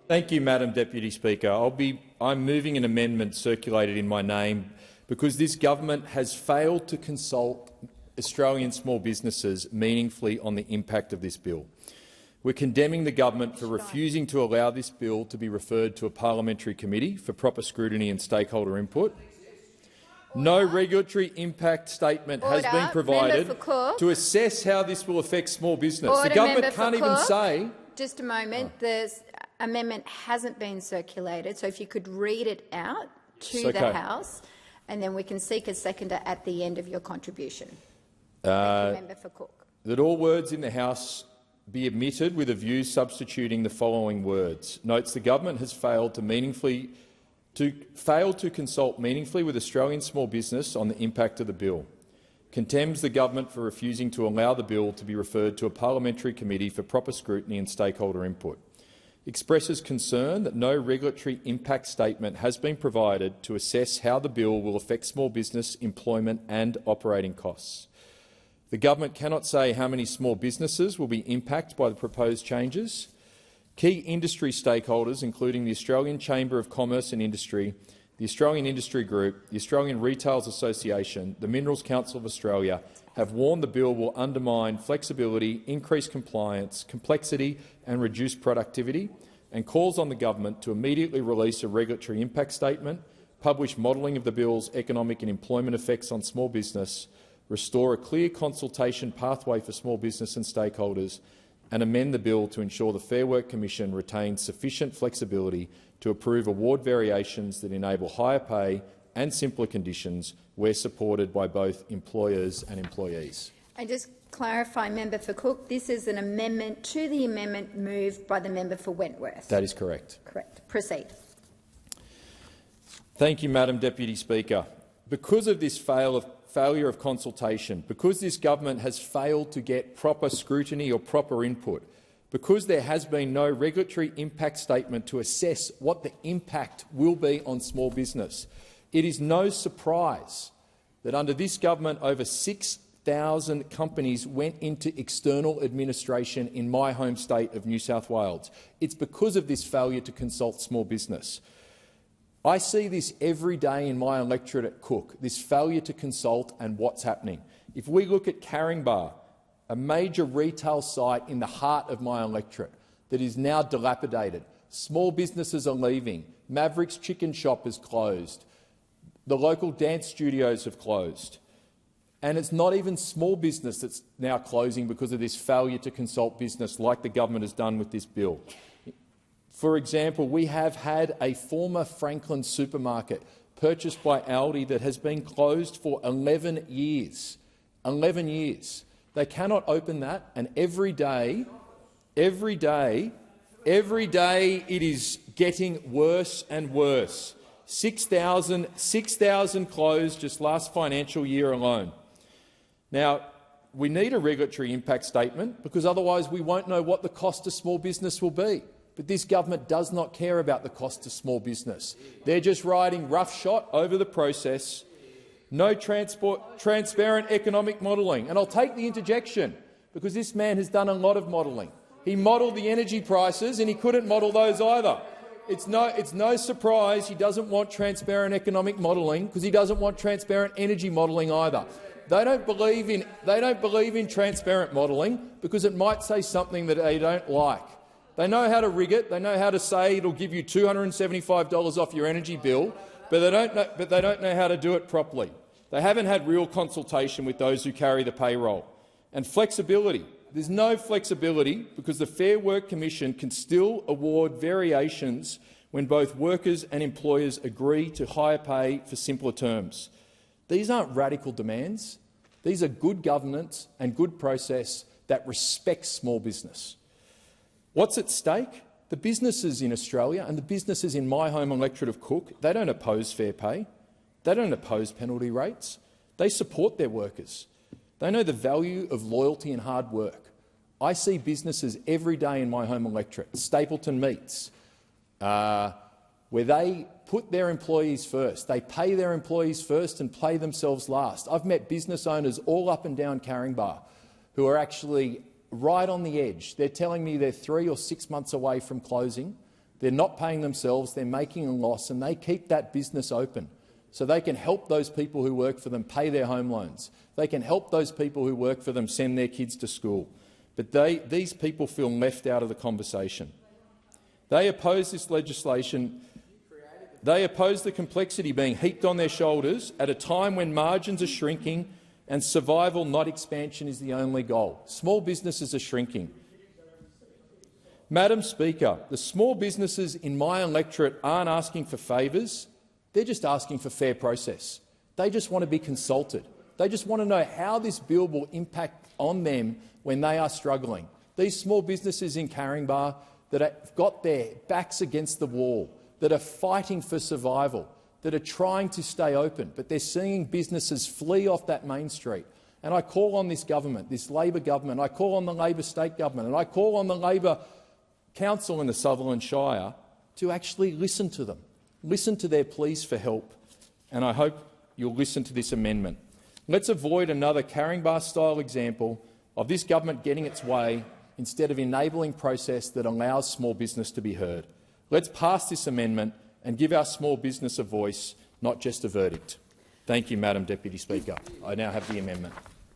Thank you, Madam Deputy Speaker. I'm moving an amendment circulated in my name because this government has failed to consult Australian small businesses meaningfully on the impact of this bill. We're condemning the government for refusing to allow this bill to be referred to a parliamentary committee for proper scrutiny and stakeholder input. No regulatory impact statement has been provided to assess how this will affect small business. The government can't even say— Just a moment. The amendment hasn't been circulated, so if you could read it out to the House, and then we can seek a seconder at the end of your contribution. Thank you, Member for Cook. That all words in the House be omitted with a view substituting the following words. Notes the government has failed to consult meaningfully with Australian small business on the impact of the bill. Condemns the government for refusing to allow the bill to be referred to a parliamentary committee for proper scrutiny and stakeholder input. Expresses concern that no regulatory impact statement has been provided to assess how the bill will affect small business, employment and operating costs. The government cannot say how many small businesses will be impacted by the proposed changes. Key industry stakeholders, including the Australian Chamber of Commerce and Industry, the Australian Industry Group, the Australian Retailers Association, the Minerals Council of Australia, have warned the bill will undermine flexibility, increase compliance, complexity and reduce productivity, and calls on the government to immediately release a regulatory impact statement, publish modelling of the bill's economic and employment effects on small business, restore a clear consultation pathway for small business and stakeholders, and amend the bill to ensure the Fair Work Commission retains sufficient flexibility to approve award variations that enable higher pay and simpler conditions where supported by both employers and employees. And just clarify, Member for Cook, this is an amendment to the amendment moved by the member for Wentworth. That is correct. Correct. Proceed. Thank you, Madam Deputy Speaker. Because of this failure of consultation, because this government has failed to get proper scrutiny or proper input, because there has been no regulatory impact statement to assess what the impact will be on small business, it is no surprise that under this government over 6,000 companies went into external administration in my home state of New South Wales. It's because of this failure to consult small business. I see this every day in my electorate at Cook, this failure to consult and what's happening. If we look at Caringbah, a major retail site in the heart of my electorate that is now dilapidated, small businesses are leaving, Maverick's Chicken Shop is closed, the local dance studios have closed, and it's not even small business that's now closing because of this failure to consult business like the government has done with this bill. For example, we have had a former Franklin supermarket purchased by Aldi that has been closed for 11 years. 11 years. They cannot open that, and every day it is getting worse and worse. 6,000 closed just last financial year alone. Now, we need a regulatory impact statement because otherwise we won't know what the cost to small business will be. But this government does not care about the cost to small business. They're just riding roughshod over the process. No transparent economic modelling. And I'll take the interjection because this man has done a lot of modelling. He modelled the energy prices and he couldn't model those either. It's no surprise he doesn't want transparent economic modelling because he doesn't want transparent energy modelling either. They don't believe in transparent modelling because it might say something that they don't like. They know how to rig it. They know how to say it'll give you $275 off your energy bill, but they don't know how to do it properly. They haven't had real consultation with those who carry the payroll. And flexibility. There's no flexibility because the Fair Work Commission can still award variations when both workers and employers agree to higher pay for simpler terms. These aren't radical demands. These are good governance and good process that respects small business. What's at stake? The businesses in Australia and the businesses in my home electorate of Cook, they don't oppose fair pay. They don't oppose penalty rates. They support their workers. They know the value of loyalty and hard work. I see businesses every day in my home electorate, Stapleton Meats, where they put their employees first. They pay their employees first and pay themselves last. I've met business owners all up and down Caringbah who are actually right on the edge. They're telling me they're 3 or 6 months away from closing They're not paying themselves, they're making a loss, and they keep that business open so they can help those people who work for them pay their home loans. They can help those people who work for them send their kids to school. But these people feel left out of the conversation. They oppose this legislation. They oppose the complexity being heaped on their shoulders at a time when margins are shrinking and survival, not expansion, is the only goal. Small businesses are shrinking. Madam Speaker, the small businesses in my electorate aren't asking for favours. They're just asking for fair process. They just want to be consulted. They just want to know how this bill will impact on them when they are struggling. These small businesses in Caringbah that have got their backs against the wall, that are fighting for survival, that are trying to stay open, but they're seeing businesses flee off that main street. And I call on this government, this Labor government, I call on the Labor state government, and I call on the Labor council in the Sutherland Shire to actually listen to them, listen to their pleas for help, and I hope you'll listen to this amendment. Let's avoid another Caringbah-style example of this government getting its way instead of enabling process that allows small business to be heard. Let's pass this amendment and give our small business a voice, not just a verdict. Thank you, Madam Deputy Speaker. I now have the amendment.